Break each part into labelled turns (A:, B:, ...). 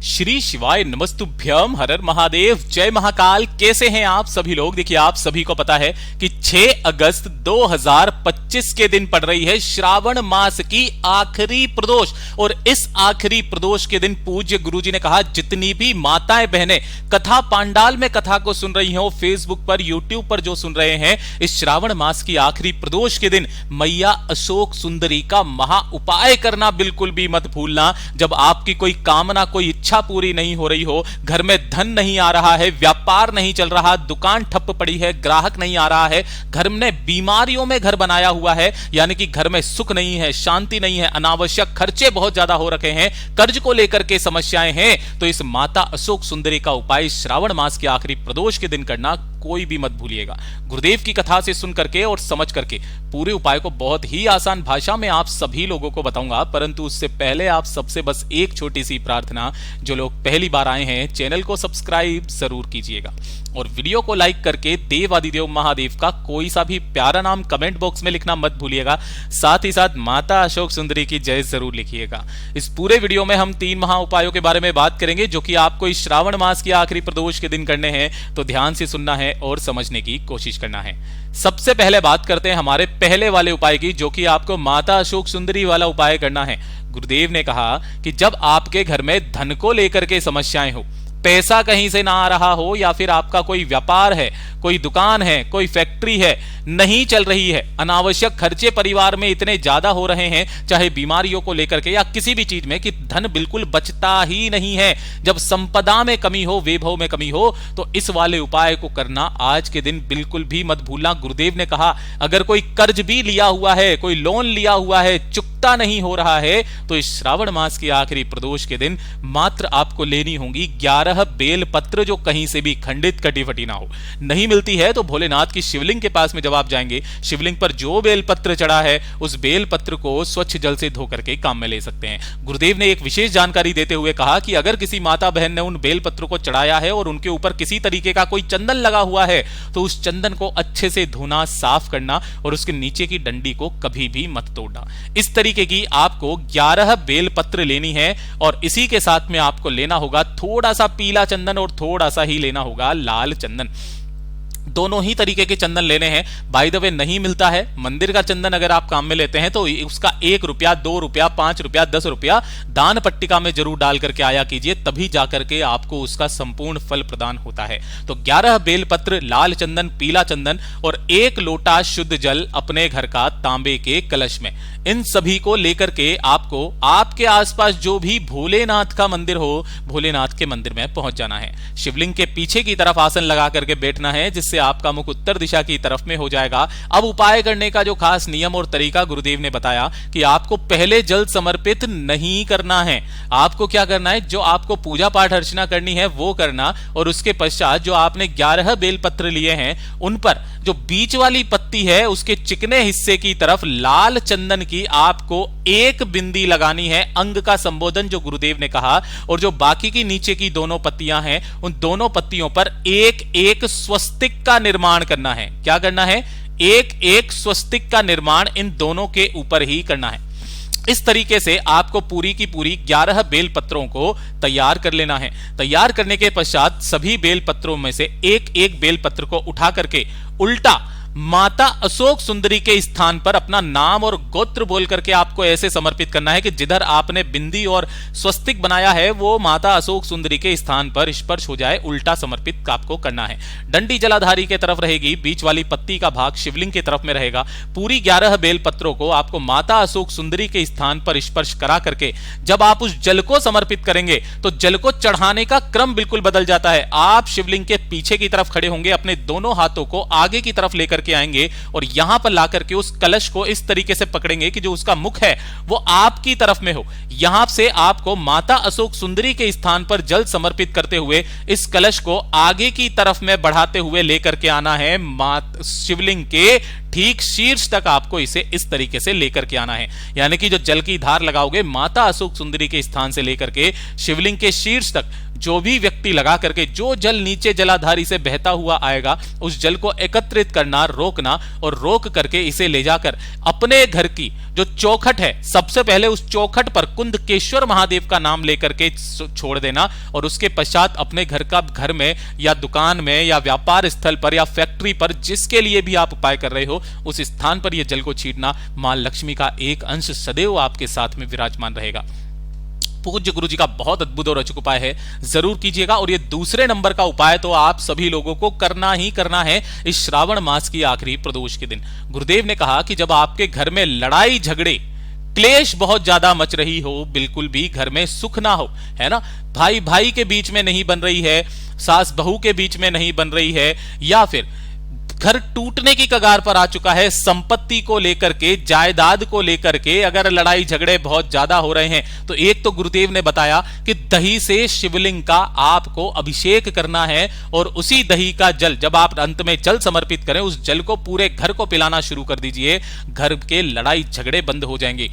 A: श्री शिवाय नमस्तुभ्यम, हर महादेव, जय महाकाल। कैसे हैं आप सभी लोग? देखिए, आप सभी को पता है कि 6 अगस्त 2025 के दिन पड़ रही है श्रावण मास की आखिरी प्रदोष। और इस आखिरी प्रदोष के दिन पूज्य गुरुजी ने कहा, जितनी भी माताएं बहनें कथा पांडाल में कथा को सुन रही हो, फेसबुक पर, यूट्यूब पर जो सुन रहे हैं, इस श्रावण मास की आखिरी प्रदोष के दिन मैया अशोक सुंदरी का महा उपाय करना बिल्कुल भी मत भूलना। जब आपकी कोई कामना, कोई इच्छा पूरी नहीं हो रही हो, घर में धन नहीं आ रहा है, व्यापार नहीं चल रहा, दुकान ठप पड़ी है, ग्राहक नहीं आ रहा है, घर में बीमारियों में घर बनाया हुआ है, यानी कि घर में सुख नहीं है, शांति नहीं है, अनावश्यक खर्चे बहुत ज्यादा हो रखे हैं, कर्ज को लेकर के समस्याएं हैं, तो इस माता अशोक सुंदरी का उपाय श्रावण मास के आखिरी प्रदोष के दिन करना कोई भी मत भूलिएगा। गुरुदेव की कथा से सुन करके और समझ करके पूरे उपाय को बहुत ही आसान भाषा में आप सभी लोगों को बताऊंगा, परंतु उससे पहले आप सबसे बस एक छोटी सी प्रार्थना, जो लोग पहली बार आए हैं चैनल को सब्सक्राइब जरूर कीजिएगा और वीडियो को लाइक करके देव आदिदेव महादेव का कोई सा भी प्यारा नाम कमेंट बॉक्स में लिखना मत भूलिएगा। साथ ही साथ माता अशोक सुंदरी की जय जरूर लिखिएगा। इस पूरे वीडियो में हम 3 महा उपायों के बारे में बात करेंगे, जो कि आपको इस श्रावण मास के आखिरी प्रदोष के दिन करने हैं, तो ध्यान से सुनना है और समझने की कोशिश करना है। सबसे पहले बात करते हैं हमारे पहले वाले उपाय की, जो कि आपको माता अशोक सुंदरी वाला उपाय करना है। गुरुदेव ने कहा कि जब आपके घर में धन को लेकर के समस्याएं हो, पैसा कहीं से ना आ रहा हो, या फिर आपका कोई व्यापार है, कोई दुकान है, कोई फैक्ट्री है, नहीं चल रही है, अनावश्यक खर्चे परिवार में इतने ज्यादा हो रहे हैं, चाहे बीमारियों को लेकर के या किसी भी चीज में, कि धन बिल्कुल बचता ही नहीं है, जब संपदा में कमी हो, वैभव में कमी हो, तो इस वाले उपाय को करना आज के दिन बिल्कुल भी मत भूलना। गुरुदेव ने कहा, अगर कोई कर्ज भी लिया हुआ है, कोई लोन लिया हुआ है, चुकता नहीं हो रहा है, तो इस श्रावण मास की आखिरी प्रदोष के दिन मात्र आपको लेनी होंगी 11 बेल पत्र, जो कहीं से भी खंडित कटी फटी ना हो। नहीं मिलती है तो भोलेनाथ की शिवलिंग के पास में जब आप जाएंगे, शिवलिंग पर जो बेल पत्र चढ़ा है, उस बेल पत्र को स्वच्छ जल से धो करके काम में ले सकते हैं। गुरुदेव ने एक विशेष जानकारी देते हुए कहा कि अगर किसी माता बहन ने उन बेल पत्र को चढ़ाया है और उनके ऊपर किसी तरीके का कोई चंदन लगा हुआ है, तो उस चंदन को अच्छे से धोना, साफ करना और उसके नीचे की डंडी को कभी भी मत तोड़ना। इस तरीके की आपको 11 बेल पत्र लेनी है और इसी के साथ में आपको लेना होगा थोड़ा सा पीला चंदन और थोड़ा सा ही लेना होगा लाल चंदन। दोनों ही तरीके के चंदन लेने हैं। बाय द वे, नहीं मिलता है मंदिर का चंदन, अगर आप काम में लेते हैं तो उसका 1 रुपया, 2 रुपया, 5 रुपया, 10 रुपया दान पट्टिका में जरूर डाल करके आया कीजिए, तभी जाकर के आपको उसका संपूर्ण फल प्रदान होता है। तो 11 बेलपत्र, लाल चंदन, पीला चंदन और 1 लोटा शुद्ध जल अपने घर का तांबे के कलश में, इन सभी को लेकर के आपको आपके आसपास जो भी भोलेनाथ का मंदिर हो, भोलेनाथ के मंदिर में पहुंच जाना है। शिवलिंग के पीछे की तरफ आसन लगा करके बैठना है, जिससे आपका मुख उत्तर दिशा की तरफ में हो जाएगा। अब उपाय करने का जो खास नियम और तरीका गुरुदेव ने बताया कि आपको पहले जल समर्पित नहीं करना है। आपको क्या करना है, जो आपको पूजा पाठ अर्चना करनी है वो करना, और उसके पश्चात जो आपने 11 बेलपत्र लिए हैं, उन पर जो बीच वाली पत्ती है, उसके चिकने हिस्से की तरफ लाल चंदन की आपको 1 बिंदी लगानी है, अंग का संबोधन जो गुरुदेव ने कहा, और जो बाकी की नीचे की दोनों पत्तियां हैं, उन दोनों पत्तियों पर एक स्वस्तिक का निर्माण करना है। क्या करना है? एक स्वस्तिक का निर्माण इन दोनों के ऊपर ही करना है। इस तरीके से आपको पूरी की पूरी 11 बेल पत्रों को तैयार कर लेना है। तैयार करने के पश्चात सभी बेल पत्रों में से एक बेल पत्र को उठा करके उल्टा माता अशोक सुंदरी के स्थान पर अपना नाम और गोत्र बोल करके आपको ऐसे समर्पित करना है कि जिधर आपने बिंदी और स्वस्तिक बनाया है, वो माता अशोक सुंदरी के स्थान पर स्पर्श हो जाए, उल्टा समर्पित आपको करना है। डंडी जलाधारी के तरफ रहेगी, बीच वाली पत्ती का भाग शिवलिंग की तरफ में रहेगा। पूरी 11 बेल पत्रों को आपको माता अशोक सुंदरी के स्थान पर स्पर्श करा करके जब आप उस जल को समर्पित करेंगे, तो जल को चढ़ाने का क्रम बिल्कुल बदल जाता है। आप शिवलिंग के पीछे की तरफ खड़े होंगे, अपने दोनों हाथों को आगे की तरफ लेकर के आएंगे और यहां पर ला करके उस कलश को इस तरीके से पकड़ेंगे कि जो उसका मुख है वो आपकी तरफ में हो। यहां से आपको माता अशोक सुंदरी के स्थान पर जल समर्पित करते हुए इस कलश को आगे की तरफ में बढ़ाते हुए लेकर के आना है शिवलिंग के ठीक शीर्ष तक आपको इसे इस तरीके से लेकर के आना है। यानी कि जो जल की धार लगाओगे माता अशोक सुंदरी के स्थान से लेकर के शिवलिंग के शीर्ष तक, जो भी व्यक्ति लगा करके जो जल नीचे जलाधारी से बहता हुआ आएगा उस जल को एकत्रित करना, रोकना, और रोक करके इसे ले जाकर अपने घर की जो चौखट है, सबसे पहले उस चौखट पर कुंदकेश्वर महादेव का नाम लेकर के छोड़ देना, और उसके पश्चात अपने घर में या दुकान में या व्यापार स्थल पर या फैक्ट्री पर, जिसके लिए भी आप उपाय कर रहे हो, उस स्थान पर यह जल को छीटना। मां लक्ष्मी का एक अंश सदैव आपके साथ में विराजमान रहेगा। पूज्य गुरु जी का बहुत अद्भुत और अचूक उपाय है, जरूर कीजिएगा। और ये दूसरे नंबर का उपाय तो आप सभी लोगों को करना ही करना है इस श्रावण मास की आखिरी प्रदोष के दिन। गुरुदेव ने कहा कि जब आपके घर में लड़ाई झगड़े क्लेश बहुत ज्यादा मच रही हो, बिल्कुल भी घर में सुख ना हो, है ना, भाई भाई के बीच में नहीं बन रही है, सास बहू के बीच में नहीं बन रही है, या फिर घर टूटने की कगार पर आ चुका है, संपत्ति को लेकर के, जायदाद को लेकर के अगर लड़ाई झगड़े बहुत ज्यादा हो रहे हैं, तो एक तो गुरुदेव ने बताया कि दही से शिवलिंग का आपको अभिषेक करना है, और उसी दही का जल जब आप अंत में जल समर्पित करें, उस जल को पूरे घर को पिलाना शुरू कर दीजिए, घर के लड़ाई झगड़े बंद हो जाएंगे।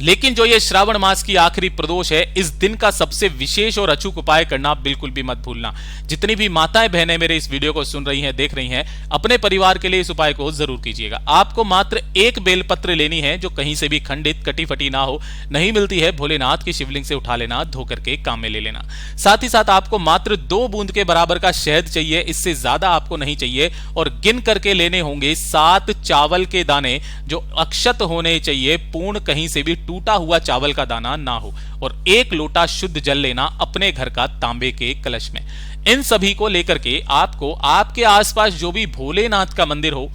A: लेकिन जो ये श्रावण मास की आखिरी प्रदोष है, इस दिन का सबसे विशेष और अचूक उपाय करना बिल्कुल भी मत भूलना। जितनी भी माताएं बहनें मेरे इस वीडियो को सुन रही हैं, देख रही हैं, अपने परिवार के लिए इस उपाय को जरूर कीजिएगा। आपको मात्र एक बेलपत्र लेनी है, जो कहीं से भी खंडित कटी फटी ना हो, नहीं मिलती है भोलेनाथ की शिवलिंग से उठा लेना, धो करके काम में ले लेना। साथ ही साथ आपको मात्र 2 बूंद के बराबर का शहद चाहिए, इससे ज्यादा आपको नहीं चाहिए, और गिन करके लेने होंगे 7 चावल के दाने, जो अक्षत होने चाहिए, पूर्ण, कहीं से भी टूटा हुआ चावल का दाना ना हो, और 1 लोटा शुद्ध जल लेना अपने घर का तांबे के कलश में। इन सभी को लेकर के आपको आपके आसपास जो भी भोलेनाथ का मंदिर हो,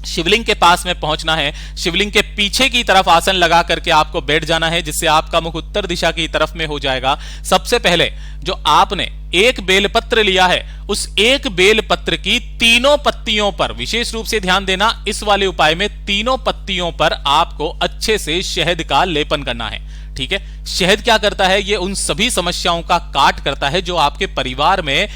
A: शिवलिंग के पास में पहुंचना है। शिवलिंग के पीछे की तरफ आसन लगा करके आपको बैठ जाना है, जिससे आपका मुख उत्तर दिशा की तरफ में हो जाएगा। सबसे पहले जो आपने एक बेलपत्र लिया है, उस एक बेलपत्र की तीनों पत्तियों पर विशेष रूप से ध्यान देना। इस वाले उपाय में तीनों पत्तियों पर आपको अच्छे से शहद का लेपन करना है। ठीक है, शहद क्या करता है, ये उन सभी समस्याओं का काट करता है जो आपके परिवार में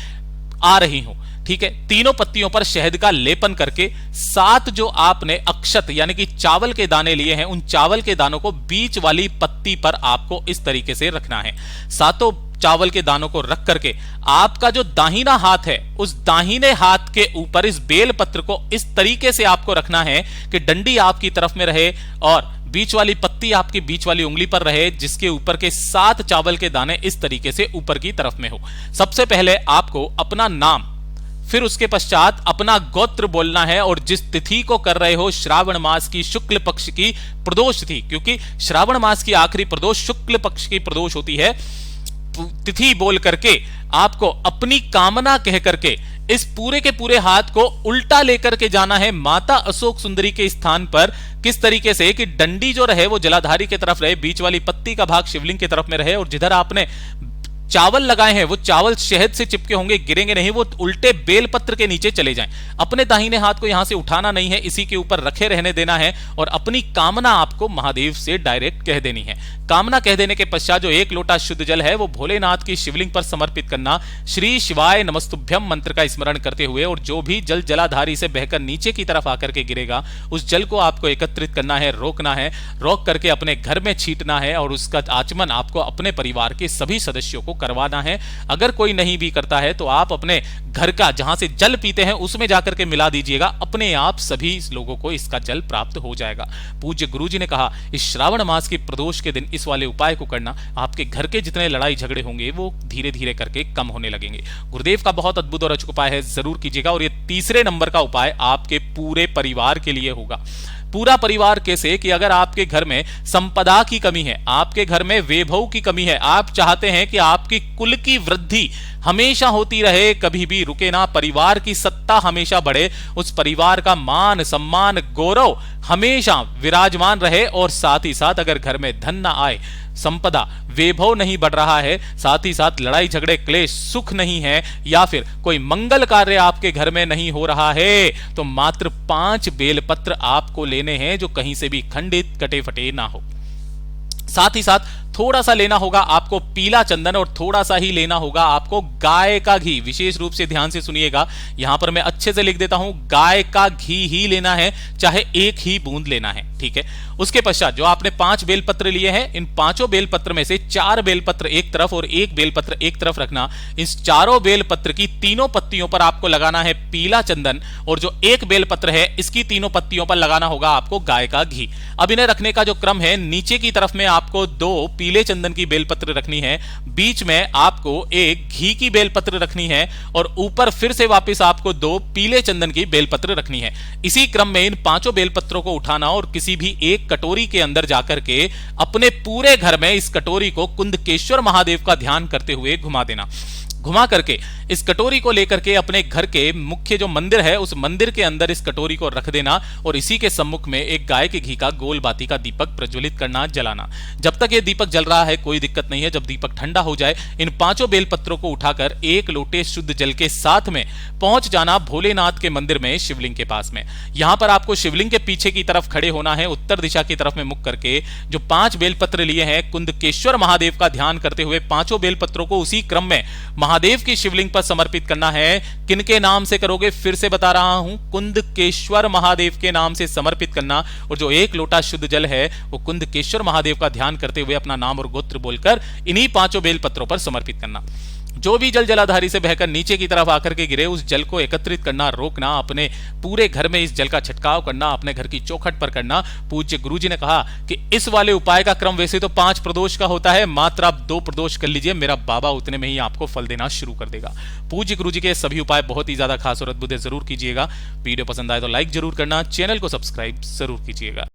A: आ रही हो। ठीक है, तीनों पत्तियों पर शहद का लेपन करके 7 जो आपने अक्षत यानी कि चावल के दाने लिए हैं, उन चावल के दानों को बीच वाली पत्ती पर आपको इस तरीके से रखना है। 7 चावल के दानों को रख करके आपका जो दाहिना हाथ है, उस दाहिने हाथ के ऊपर इस बेल पत्र को इस तरीके से आपको रखना है कि डंडी आपकी तरफ में रहे और बीच वाली पत्ती आपकी बीच वाली उंगली पर रहे, जिसके ऊपर के 7 चावल के दाने इस तरीके से ऊपर की तरफ में हो। सबसे पहले आपको अपना नाम, फिर उसके पश्चात अपना गोत्र बोलना है, और जिस तिथि को कर रहे हो, श्रावण मास की शुक्ल पक्ष की प्रदोष तिथि, क्योंकि श्रावण मास की आखिरी प्रदोष शुक्ल पक्ष की प्रदोष होती है, तिथि बोल करके आपको अपनी कामना कह करके इस पूरे के पूरे हाथ को उल्टा लेकर के जाना है माता अशोक सुंदरी के स्थान पर। किस तरीके से कि डंडी जो रहे वो जलाधारी की तरफ रहे, बीच वाली पत्ती का भाग शिवलिंग की तरफ में रहे, और जिधर आपने चावल लगाए हैं वो चावल शहद से चिपके होंगे, गिरेंगे नहीं, वो उल्टे बेलपत्र के नीचे चले जाएं। अपने दाहिने हाथ को यहां से उठाना नहीं है, इसी के ऊपर रखे रहने देना है, और अपनी कामना आपको महादेव से डायरेक्ट कह देनी है। कामना कह देने के पश्चात जो 1 लोटा शुद्ध जल है वो भोलेनाथ की शिवलिंग पर समर्पित करना, श्री शिवाय नमस्तुभ्यम मंत्र का स्मरण करते हुए, और जो भी जल जलाधारी से बहकर नीचे की तरफ आकर के गिरेगा उस जल को आपको एकत्रित करना है, रोकना है, रोक करके अपने घर में छींटना है, और उसका आचमन आपको अपने परिवार के सभी सदस्यों को करवाना है। अगर कोई नहीं भी करता है तो आप अपने घर का जहां से जल पीते हैं उसमें जाकर के मिला दीजिएगा, अपने आप सभी लोगों को इसका जल प्राप्त हो जाएगा। पूज्य गुरुजी ने कहा इस श्रावण मास की प्रदोष के दिन इस वाले उपाय को करना, आपके घर के जितने लड़ाई झगड़े होंगे वो धीरे धीरे करके कम होने लगेंगे। गुरुदेव का बहुत अद्भुत और अचूक उपाय है, जरूर कीजिएगा। और ये तीसरे नंबर का उपाय आपके पूरे परिवार के लिए होगा। पूरा परिवार कैसे कि अगर आपके घर में संपदा की कमी है, आपके घर में वैभव की कमी है, आप चाहते हैं कि आपकी कुल की वृद्धि हमेशा होती रहे, कभी भी रुके ना, परिवार की सत्ता हमेशा बढ़े, उस परिवार का मान सम्मान गौरव हमेशा विराजमान रहे, और साथ ही साथ अगर घर में धन ना आए, संपदा वैभव नहीं बढ़ रहा है, साथ ही साथ लड़ाई झगड़े क्लेश सुख नहीं है, या फिर कोई मंगल कार्य आपके घर में नहीं हो रहा है, तो मात्र 5 बेलपत्र आपको लेने हैं जो कहीं से भी खंडित कटे फटे ना हो। साथ ही साथ थोड़ा सा लेना होगा आपको पीला चंदन और थोड़ा सा ही लेना होगा आपको गाय का घी। विशेष रूप से ध्यान से सुनिएगा, यहां पर मैं अच्छे से लिख देता हूं, गाय का घी ही लेना है, चाहे एक ही बूंद लेना है, ठीक है। उसके पश्चात जो आपने 5 बेलपत्र लिए हैं, इन 5 बेलपत्र में से 4 बेलपत्र एक तरफ और 1 बेलपत्र एक तरफ रखना। इस चारों बेलपत्र की तीनों पत्तियों पर आपको लगाना है पीला चंदन और जो 1 बेलपत्र है इसकी तीनों पत्तियों पर लगाना होगा आपको गाय का घी। अब इन्हें रखने का जो क्रम है, नीचे की तरफ में आपको 2 पीले चंदन की बेलपत्र रखनी है, बीच में आपको 1 घी की बेलपत्र रखनी है और ऊपर फिर से वापस आपको 2 पीले चंदन की बेलपत्र रखनी है। इसी क्रम में इन 5 बेलपत्रों को उठाना और किसी भी एक कटोरी के अंदर जाकर के अपने पूरे घर में इस कटोरी को कुंदकेश्वर महादेव का ध्यान करते हुए घुमा देना। घुमा करके इस कटोरी को लेकर के अपने घर के मुख्य जो मंदिर है उस मंदिर के अंदर इस कटोरी को रख देना और इसी के सम्मुख में एक गाय के घी का गोल बाती का दीपक प्रज्वलित करना, जलाना। जब तक ये दीपक जल रहा है कोई दिक्कत नहीं है। जब दीपक ठंडा हो जाए इन 5 बेलपत्रों को उठाकर 1 लोटे शुद्ध जल के साथ में पहुंच जाना भोलेनाथ के मंदिर में शिवलिंग के पास में। यहां पर आपको शिवलिंग के पीछे की तरफ खड़े होना है, उत्तर दिशा की तरफ में मुख करके जो 5 बेलपत्र लिए हैं कुंदकेश्वर महादेव का ध्यान करते हुए 5 बेलपत्रों को उसी क्रम में महादेव की शिवलिंग पर समर्पित करना है। किनके नाम से करोगे, फिर से बता रहा हूं, कुंदकेश्वर महादेव के नाम से समर्पित करना और जो 1 लोटा शुद्ध जल है वो कुंदकेश्वर महादेव का ध्यान करते हुए अपना नाम और गोत्र बोलकर इन्हीं 5 बेलपत्रों पर समर्पित करना। जो भी जल जलाधारी से बहकर नीचे की तरफ आकर के गिरे उस जल को एकत्रित करना, रोकना, अपने पूरे घर में इस जल का छिड़काव करना, अपने घर की चौखट पर करना। पूज्य गुरुजी ने कहा कि इस वाले उपाय का क्रम वैसे तो 5 प्रदोष का होता है, मात्र आप 2 प्रदोष कर लीजिए, मेरा बाबा उतने में ही आपको फल देना शुरू कर देगा। पूज्य गुरुजी के सभी उपाय बहुत ही ज्यादा खास और अद्भुत जरूर कीजिएगा। वीडियो पसंद आए तो लाइक जरूर करना, चैनल को सब्सक्राइब जरूर कीजिएगा।